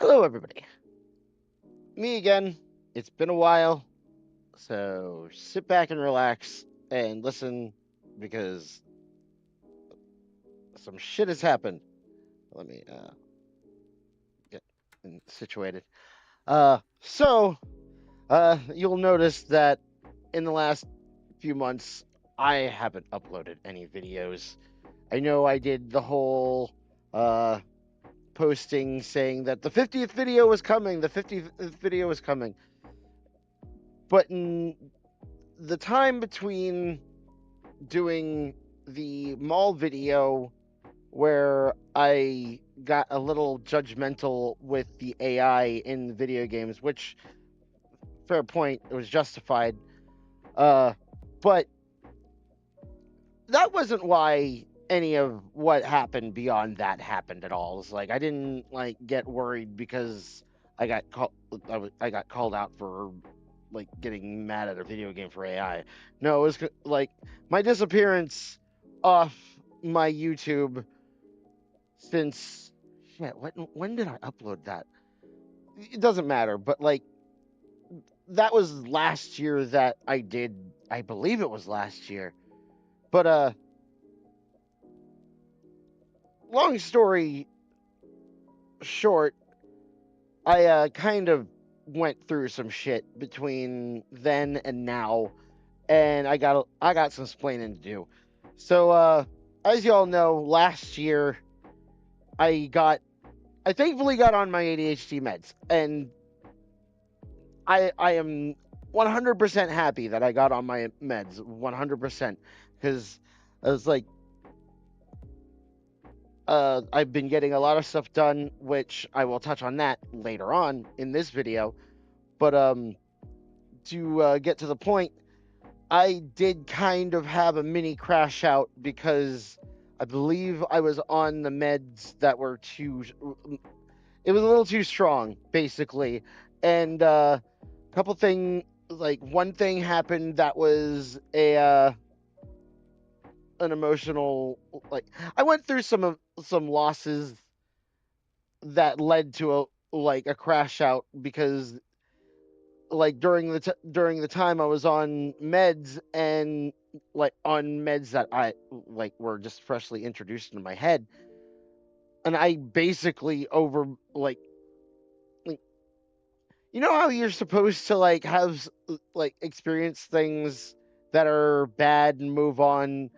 Hello, everybody. Me again. It's been a while, so sit back and relax and listen because some shit has happened. Let me get situated. You'll notice that in the last few months, I haven't uploaded any videos. I know I did the whole uh, posting saying that the 50th video was coming, the 50th video was coming, but in the time between doing the mall video where I got a little judgmental with the AI in video games, which fair point, it was justified. Uh, but that wasn't why any of what happened beyond that happened at all. It's like I didn't like get worried because I got called. I got called out for like getting mad at a video game for AI. No, it was like my disappearance off my YouTube since shit. When did I upload that? It doesn't matter, but like that was last year that I did. I believe it was last year. But long story short, I kind of went through some shit between then and now, and I got some explaining to do. So as y'all know, last year I got I thankfully got on my ADHD meds, and I am 100% happy that I got on my meds 100% because I was like I've been getting a lot of stuff done, which I will touch on that later on in this video. But to get to the point, I did kind of have a mini crash out because I believe I was on the meds that were too. It was a little too strong, basically, and a couple thing like one thing happened that was a an emotional like I went through some losses that led to a crash out because like during the time I was on meds and like on meds that I like were just freshly introduced into my head, and I basically over like you know how you're supposed to like have like experience things that are bad and move on.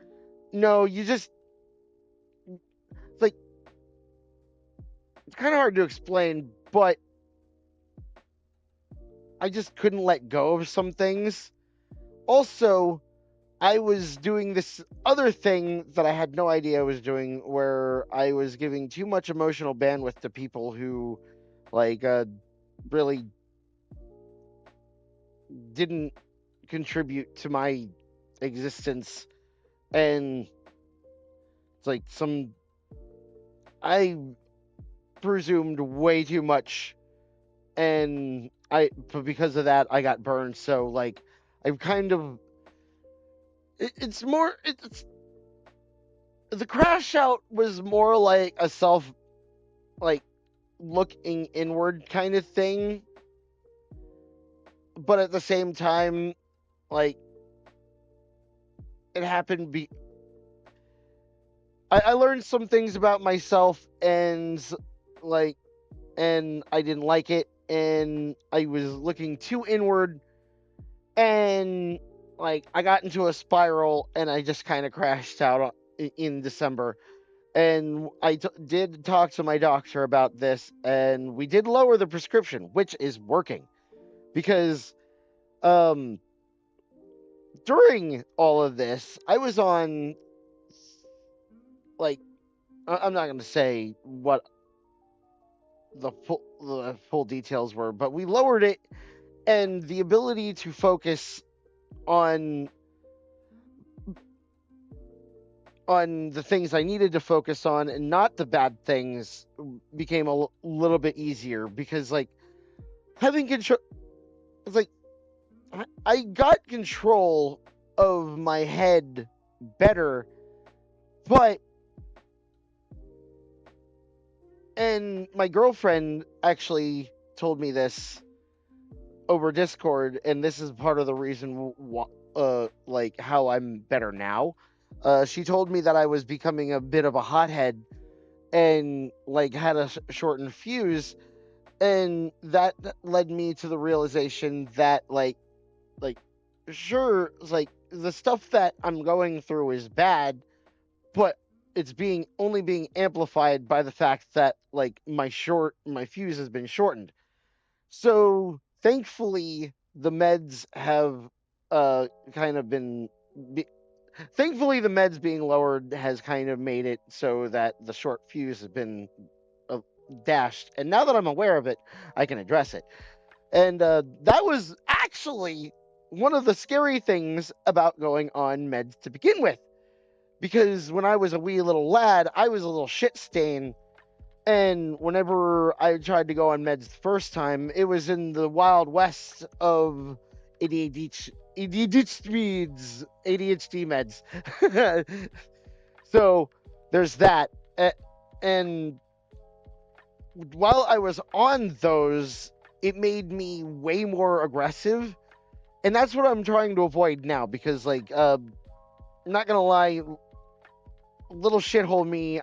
No, you just like it's kind of hard to explain, but I just couldn't let go of some things. Also, I was doing this other thing that I had no idea I was doing where I was giving too much emotional bandwidth to people who like really didn't contribute to my existence, and it's like some I presumed way too much, and but because of that I got burned. So like I've kind of it's more it's the crash out was more like a self like looking inward kind of thing, but at the same time, like it happened. I learned some things about myself, and like, and I didn't like it, and I was looking too inward, and like I got into a spiral, and I just kind of crashed out in December. And did talk to my doctor about this, and we did lower the prescription, which is working because um during all of this, I was on like I'm not going to say what the full details were, but we lowered it, and the ability to focus on on the things I needed to focus on and not the bad things became a little bit easier because like having control. It's like I got control of my head better, but And my girlfriend actually told me this over Discord, and this is part of the reason like how I'm better now. She told me that I was becoming a bit of a hothead and like had a shortened fuse, and that led me to the realization that like sure, like the stuff that I'm going through is bad, but it's being only being amplified by the fact that like my fuse has been shortened. So thankfully the meds have kind of been be, thankfully the meds being lowered has kind of made it so that the short fuse has been uh, dashed, and now that I'm aware of it, I can address it. And that was actually one of the scary things about going on meds to begin with, because when I was a wee little lad, I was a little shit stain. And whenever I tried to go on meds the first time, it was in the wild west of ADHD meds. So there's that. And while I was on those, it made me way more aggressive. And that's what I'm trying to avoid now because, like, not gonna lie, little shithole me,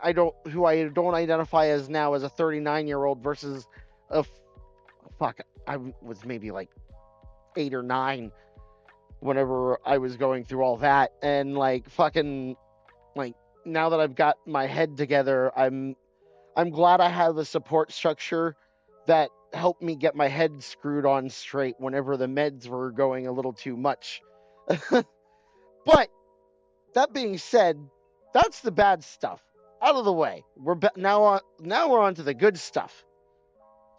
who I don't identify as now as a 39-year-old versus a fuck. I was maybe like 8 or 9 whenever I was going through all that, and like fucking like now that I've got my head together, I'm glad I have a support structure that helped me get my head screwed on straight whenever the meds were going a little too much. But that being said, that's the bad stuff out of the way. Now we're on to the good stuff.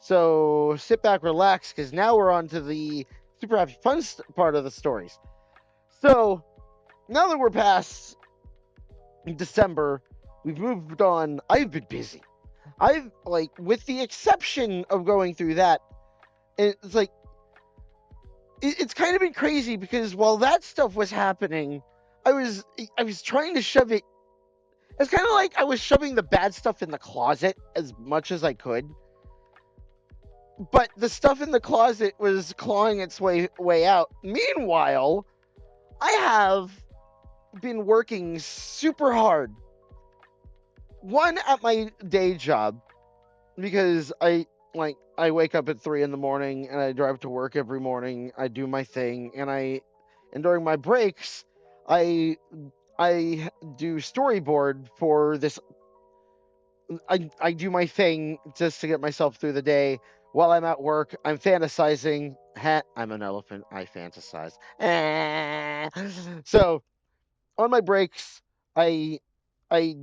So sit back, relax, because now we're on to the super happy fun part of the stories. So now that we're past December, we've moved on. I've been busy. I've like, with the exception of going through that, it's like it's kind of been crazy because while that stuff was happening, I was I was trying to shove it. It's kind of like I was shoving the bad stuff in the closet as much as I could, but the stuff in the closet was clawing its way out. Meanwhile, I have been working super hard. One, at my day job, because I wake up at 3 in the morning and I drive to work every morning. I do my thing, and during my breaks, I I do storyboard for this. I do my thing just to get myself through the day. While I'm at work, I'm fantasizing. I'm an elephant. I fantasize. So on my breaks, I I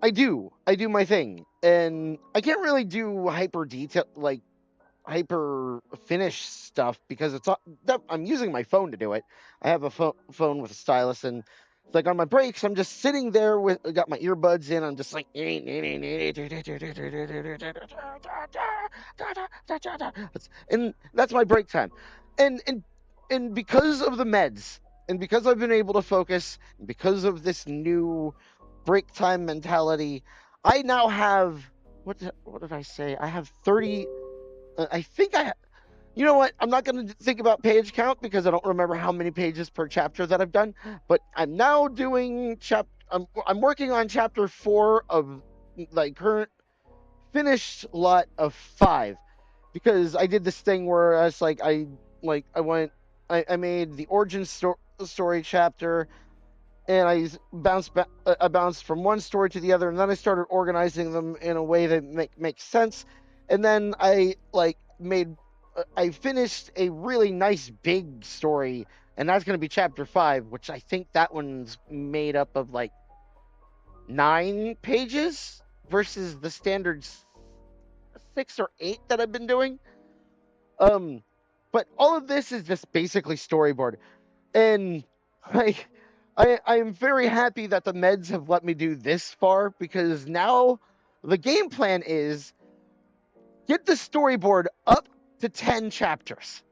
I do my thing, and I can't really do hyper detail like hyper finish stuff because I'm using my phone to do it. I have a phone with a stylus, and like on my breaks, I'm just sitting there with I got my earbuds in. I'm just like, and that's my break time, and and and because of the meds, and because I've been able to focus, and because of this new break time mentality, I now have what did I say? I have 30. I think you know what? I'm not going to think about page count because I don't remember how many pages per chapter that I've done. But I'm now doing I'm working on chapter 4 of like current finished lot of 5, because I did this thing where I was I went I made the origin story chapter, and I bounced from one story to the other, and then I started organizing them in a way that makes sense, and then I finished a really nice big story, and that's going to be chapter 5, which I think that one's made up of like 9 pages versus the standard 6 or 8 that I've been doing. Um, but all of this is just basically storyboard, and like I am very happy that the meds have let me do this far, because now the game plan is get the storyboard up to 10 chapters,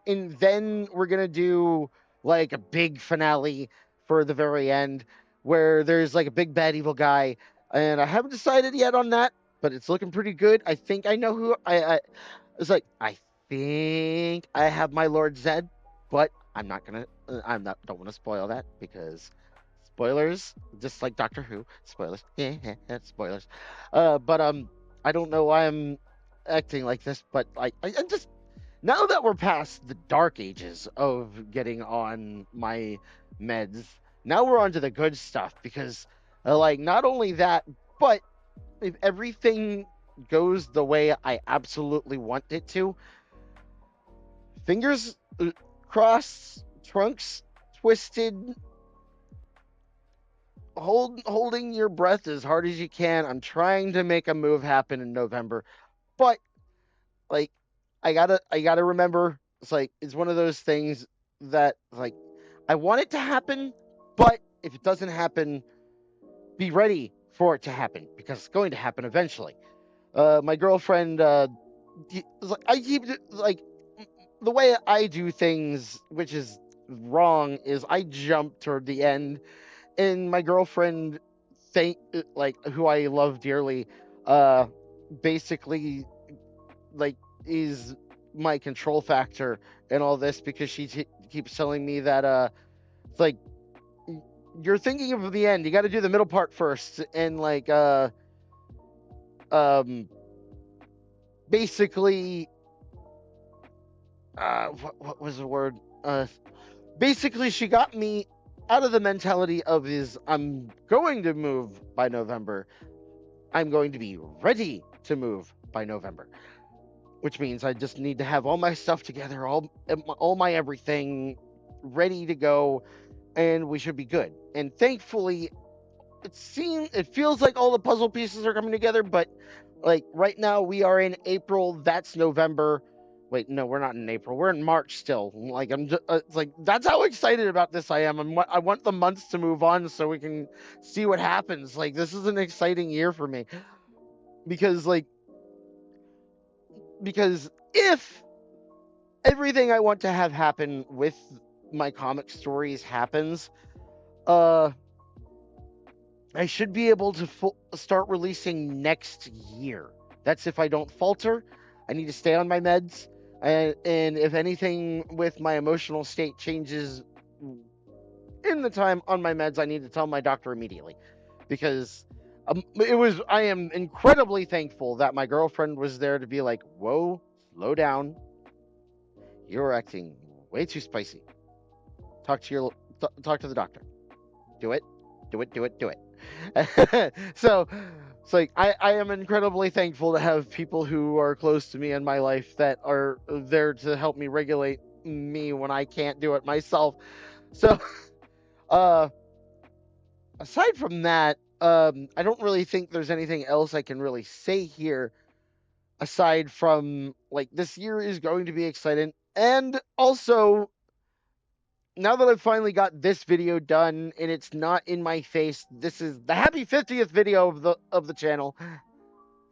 and then we're gonna do like a big finale for the very end, where there's like a big bad evil guy, and I haven't decided yet on that, but it's looking pretty good. I think I know who I it's like I think I have my Lord Zed, but I'm not gonna. I'm not. Don't want to spoil that because spoilers. Just like Doctor Who, spoilers. Yeah, spoilers. But I don't know why I'm acting like this, but like I just now that we're past the dark ages of getting on my meds, now we're on to the good stuff because like not only that, but if everything goes the way I absolutely want it to, fingers crossed, trunks twisted, holding your breath as hard as you can. I'm trying to make a move happen in November, but like I gotta remember it's like it's one of those things that like I want it to happen, but if it doesn't happen, be ready for it to happen because it's going to happen eventually. My girlfriend I keep like the way I do things, which is wrong, is I jump toward the end, and my girlfriend, thank like who I love dearly, uh, basically like is my control factor in all this because she keeps telling me that it's like you're thinking of the end, you got to do the middle part first, and like um basically what was the word basically she got me out of the mentality of is I'm going to move by November. I'm going to be ready to move by November, which means I just need to have all my stuff together, all my everything ready to go, and we should be good. And thankfully, it feels like all the puzzle pieces are coming together, but like right now we are in April, that's November. Wait, no, we're not in April. We're in March still. Like I'm just, it's like that's how excited about this I am. I want the months to move on so we can see what happens. Like this is an exciting year for me because because if everything I want to have happen with my comic stories happens, uh I should be able to start releasing next year. That's if I don't falter. I need to stay on my meds. And if anything with my emotional state changes in the time on my meds, I need to tell my doctor immediately. Because I am incredibly thankful that my girlfriend was there to be like, whoa, slow down. You're acting way too spicy. Talk to the doctor. Do it. Do it. Do it. Do it. So it's like I am incredibly thankful to have people who are close to me in my life that are there to help me regulate me when I can't do it myself. So uh aside from that, I don't really think there's anything else I can really say here aside from like this year is going to be exciting. And also now that I've finally got this video done and it's not in my face, this is the happy 50th video of the channel.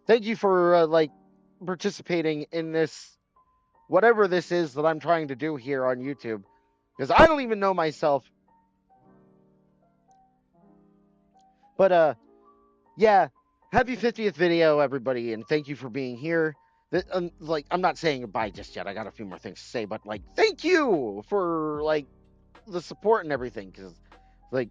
Thank you for like participating in this whatever this is that I'm trying to do here on YouTube because I don't even know myself. But yeah, happy 50th video everybody and thank you for being here. Like I'm not saying goodbye just yet. I got a few more things to say, but like thank you for like the support and everything cuz like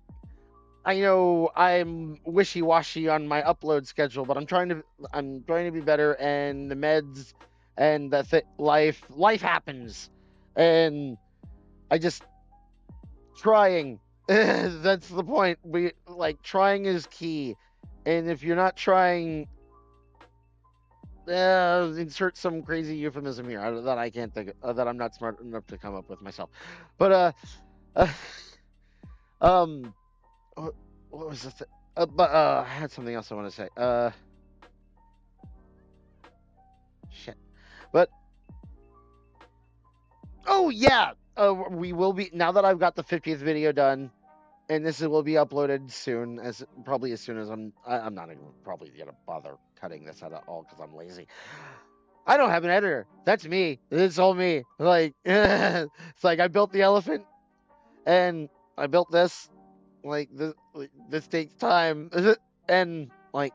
I know I'm wishy-washy on my upload schedule, but I'm trying to be better and the meds and life happens. And I just trying. That's the point. We like trying is key. And if you're not trying insert some crazy euphemism here that I can't think of, that I'm not smart enough to come up with myself. But uh um what was the but I had something else I want to say. Shit. But oh yeah, we will be now that I've got the 50th video done, and this will be uploaded soon, as probably as soon as I'm not even probably gonna bother cutting this out at all because I'm lazy. I don't have an editor. That's me. It's all me. Like it's like I built the elephant and I built this. Like this takes time, and like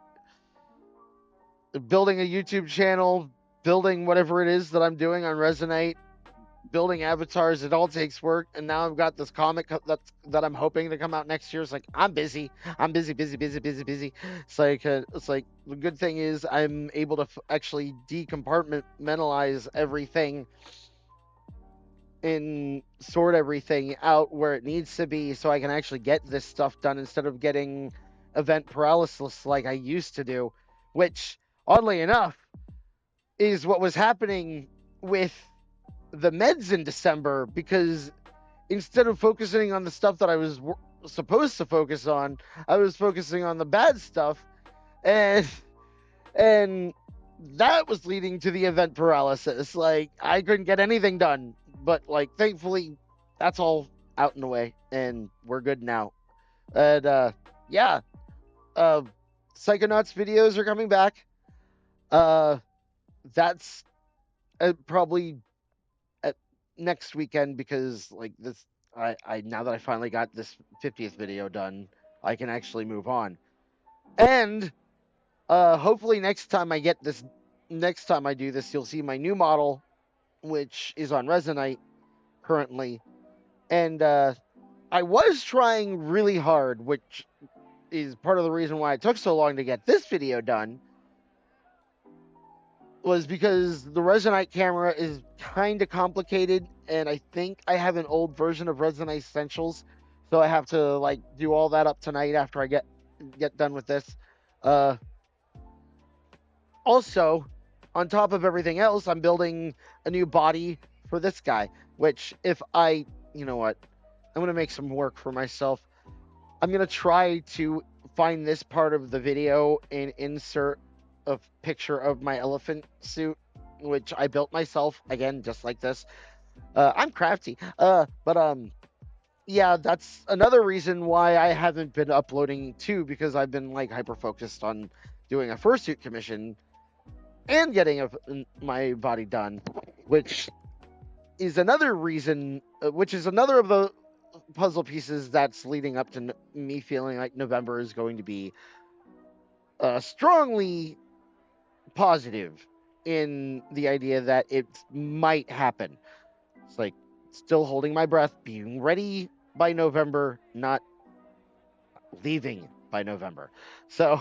building a YouTube channel, building whatever it is that I'm doing on Resonate, building avatars. It all takes work, and now I've got this comic that I'm hoping to come out next year. It's like I'm busy. I'm busy, busy, busy, busy, busy. It's like the good thing is I'm able to actually decompartmentalize everything and sort everything out where it needs to be, so I can actually get this stuff done instead of getting event paralysis like I used to do, which oddly enough is what was happening with the meds in December, because instead of focusing on the stuff that I was supposed to focus on, I was focusing on the bad stuff, and and that was leading to the event paralysis. Like I couldn't get anything done, but like thankfully that's all out and away, and we're good now. And yeah, uh, Psychonauts videos are coming back. Uh, that's probably at next weekend, because like this, I now that I finally got this 50th video done, I can actually move on. And hopefully next time I do this, you'll see my new model, which is on Resonite currently. And I was trying really hard, which is part of the reason why it took so long to get this video done, was because the Resonite camera is kind of complicated, and I think I have an old version of Resonite Essentials, so I have to like do all that up tonight after I get done with this. Uh, Also, on top of everything else, I'm building a new body for this guy, which if I, you know what, I'm going to make some work for myself. I'm going to try to find this part of the video and insert a picture of my elephant suit, which I built myself, again, just like this. I'm crafty. But yeah, that's another reason why I haven't been uploading too, because I've been like hyper focused on doing a fursuit commission and getting my body done, which is another reason, which is another of the puzzle pieces that's leading up to me feeling like November is going to be strongly positive in the idea that it might happen. It's like still holding my breath, being ready by November, not leaving by November. So,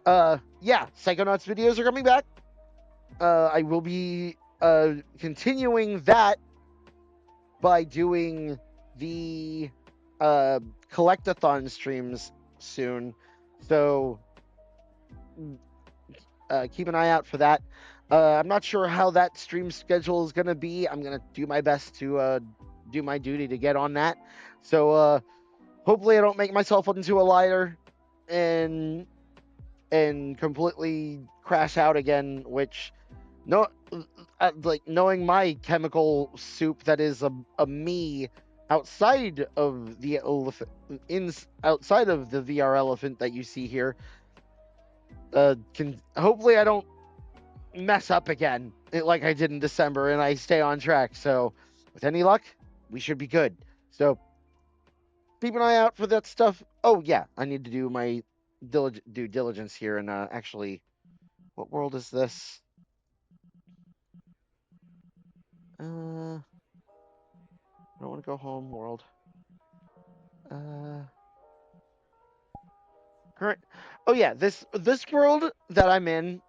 yeah, Psychonauts videos are coming back. I will be continuing that by doing the uh, collectathon streams soon. So keep an eye out for that. I'm not sure how that stream schedule is going to be. I'm going to do my best to do my duty to get on that. So hopefully I don't make myself into a liar and completely crash out again, which no, like knowing my chemical soup that is a me outside of the elephant, outside of the VR elephant that you see here, can hopefully I don't mess up again like I did in December, and I stay on track. So with any luck, we should be good. So keep an eye out for that stuff. Oh yeah, I need to do my due diligence here, and actually, what world is this? I don't want to go home world. Uh, current. Oh yeah, this world that I'm in,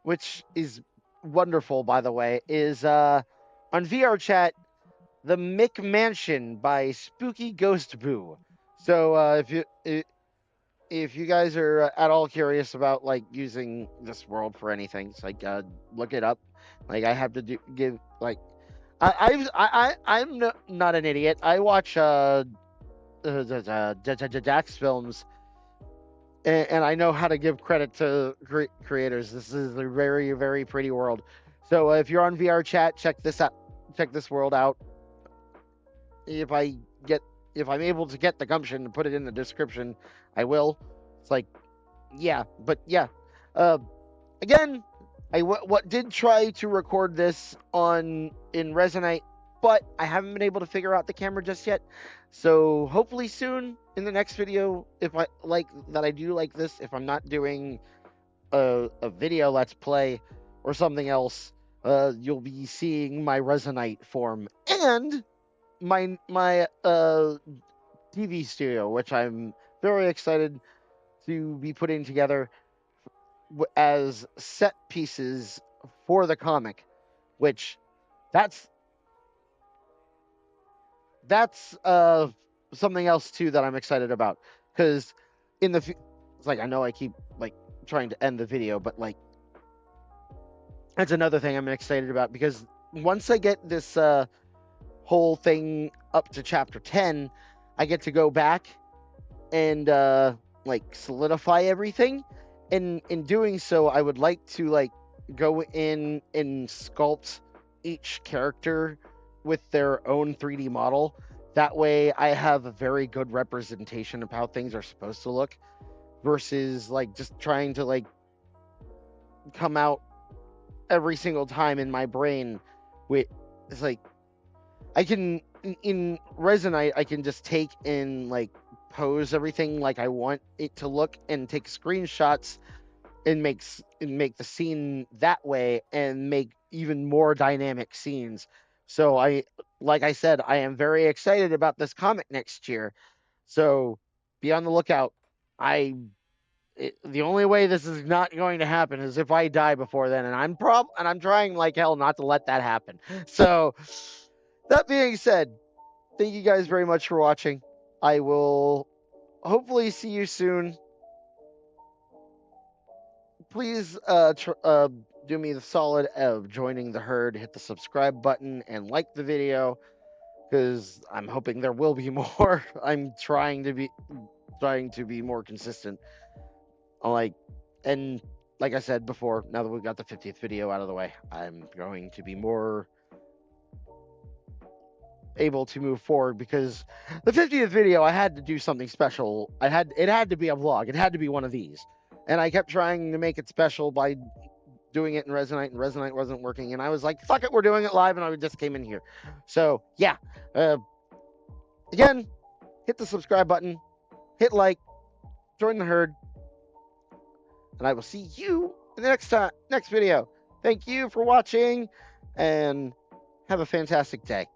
which is wonderful by the way, is on VR chat, the Mick Mansion by Spooky Ghost Boo. So if you guys are at all curious about like using this world for anything, it's like look it up. Like I have to give like I'm not an idiot. I watch Dax films, and I know how to give credit to creators. This is a very, very pretty world. So if you're on VR chat, check this out. Check this world out. If I get, if I'm able to get the gumption to put it in the description, I will. It's like, yeah, but yeah. Uh, Again, what did try to record this on in Resonate, but I haven't been able to figure out the camera just yet. So hopefully soon in the next video, if I like that I do like this, if I'm not doing a video let's play or something else, you'll be seeing my Resonite form and my TV studio, which I'm very excited to be putting together as set pieces for the comic, which that's that's something else too that I'm excited about, because in the it's like I know I keep like trying to end the video, but like that's another thing I'm excited about, because once I get this whole thing up to chapter 10, I get to go back and like solidify everything. And in doing so, I would like to like go in and sculpt each character with their own 3D model. That way I have a very good representation of how things are supposed to look, versus like just trying to like come out every single time in my brain with, it's like I can in Resonite I can just take and like pose everything like I want it to look and take screenshots and make the scene that way and make even more dynamic scenes. So I like I said, I am very excited about this comic next year. So be on the lookout. The only way this is not going to happen is if I die before then, and I'm trying like hell not to let that happen. So that being said, thank you guys very much for watching. I will hopefully see you soon. Please do me the solid of joining the herd, hit the subscribe button, and like the video, because I'm hoping there will be more. I'm trying to be more consistent. Like, and like I said before, now that we've got the 50th video out of the way, I'm going to be more able to move forward, because the 50th video I had to do something special. It had to be a vlog. It had to be one of these. And I kept trying to make it special by doing it in Resonite, and Resonite wasn't working. And I was like, fuck it, we're doing it live, and I just came in here. So yeah. Again, hit the subscribe button, hit like, join the herd, and I will see you in the next video. Thank you for watching, and have a fantastic day.